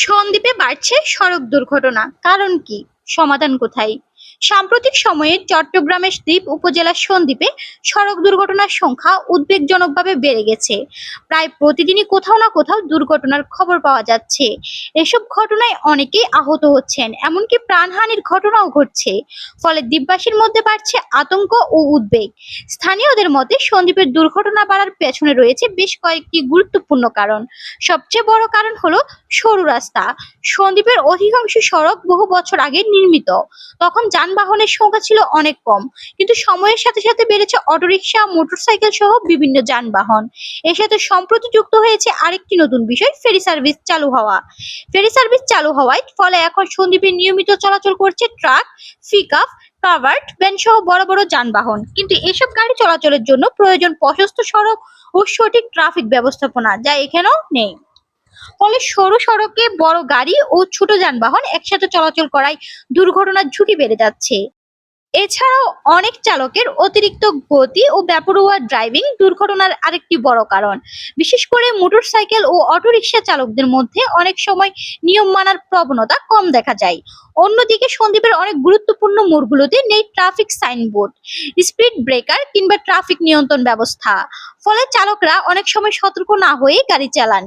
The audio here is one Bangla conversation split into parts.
সন্দ্বীপে বাড়ছে সড়ক দুর্ঘটনা, কারণ কি? সমাধান কোথায়? সাম্প্রতিক সময়ে চট্টগ্রামের দ্বীপ উপজেলার সন্দ্বীপে সড়ক দুর্ঘটনার সংখ্যা উদ্বেগজনকভাবে বেড়ে গেছে। প্রায় প্রতিদিনই কোথাও না কোথাও দুর্ঘটনার খবর পাওয়া যাচ্ছে। এসব ঘটনায় অনেকেই আহত হচ্ছেন, এমনকি প্রাণহানির ঘটনাও ঘটছে। ফলে দ্বীপবাসীর মধ্যে বাড়ছে আতঙ্ক ও উদ্বেগ। স্থানীয়দের মতে সন্দ্বীপের দুর্ঘটনা বাড়ার পেছনে রয়েছে বেশ কয়েকটি গুরুত্বপূর্ণ কারণ। সবচেয়ে বড় কারণ হলো সরু রাস্তা। সন্দ্বীপের অধিকাংশ সড়ক বহু বছর আগে নির্মিত। তখন যানবাহনের সংখ্যা ছিল অনেক কম, কিন্তু সময়ের সাথে সাথে বেড়েছে অটোরিকশা, মোটরসাইকেল সহ বিভিন্ন যানবাহন। এর সাথে সম্প্রতি যুক্ত হয়েছে আরেকটি নতুন বিষয়, ফেরি সার্ভিস চালু হওয়া। ফেরি সার্ভিস চালু হওয়ায় ফলে এখন সন্দ্বীপে নিয়মিত চলাচল করছে ট্রাক, পিকআপ, কাভার্ড ভ্যান সহ বড় বড় যানবাহন। কিন্তু এসব গাড়ি চলাচলের জন্য প্রয়োজন প্রশস্ত সড়ক ও সঠিক ট্রাফিক ব্যবস্থাপনা, যা এখানেও নেই। ফলে সরু সড়কে বড় গাড়ি ও ছোট যানবাহন একসাথে চলাচল করায় দুর্ঘটনার ঝুঁকি বেড়ে যাচ্ছে। এছাড়াও অনেক চালকের অতিরিক্ত গতি ও বেপরোয়া ড্রাইভিং দুর্ঘটনার আরেকটি বড় কারণ। বিশেষ করে মোটরসাইকেল ও অটোরিকশা চালকদের মধ্যে অনেক সময় নিয়ম মানার প্রবণতা কম দেখা যায়। অন্যদিকে সন্দ্বীপের অনেক গুরুত্বপূর্ণ মোড়গুলোতে নেই ট্রাফিক সাইনবোর্ড, স্পিড ব্রেকার কিংবা ট্রাফিক নিয়ন্ত্রণ ব্যবস্থা। ফলে চালকরা অনেক সময় সতর্ক না হয়ে গাড়ি চালান।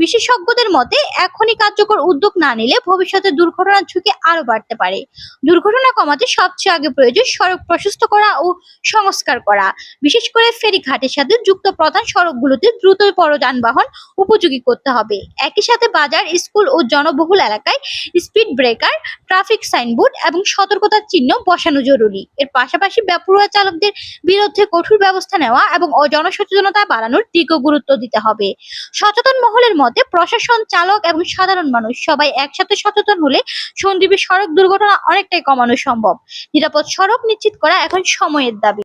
বিশেষজ্ঞদের মতে এখনই কার্যকর উদ্যোগ না নিলে ভবিষ্যতে দুর্ঘটনার ঝুঁকি আরো বাড়তে পারে। দুর্ঘটনা কমাতে সবচেয়ে আগে প্রয়োজন সড়ক প্রশস্ত করা ও সংস্কার করা। বিশেষ করে ফেরিঘাটের সাথে যুক্ত প্রধান সড়কগুলোতে দ্রুত বড় যানবাহন উপযোগী করতে হবে। একই সাথে বাজার, স্কুল ও জনবহুল এলাকায় স্পিড ব্রেকার, ট্রাফিক সাইনবোর্ড এবং সতর্কতার চিহ্ন বসানো জরুরি। এর পাশাপাশি বেপরোয়া চালকদের বিরুদ্ধে কঠোর ব্যবস্থা নেওয়া এবং জনসচেতনতা বাড়ানোর দিকেও গুরুত্ব দিতে হবে। সচেতন মহলের মতে প্রশাসন, চালক এবং সাধারণ মানুষ সবাই একসাথে সচেতন হলে সন্দ্বীপে সড়ক দুর্ঘটনা অনেকটাই কমানো সম্ভব। নিরাপদ সড়ক নিশ্চিত করা এখন সময়ের দাবি।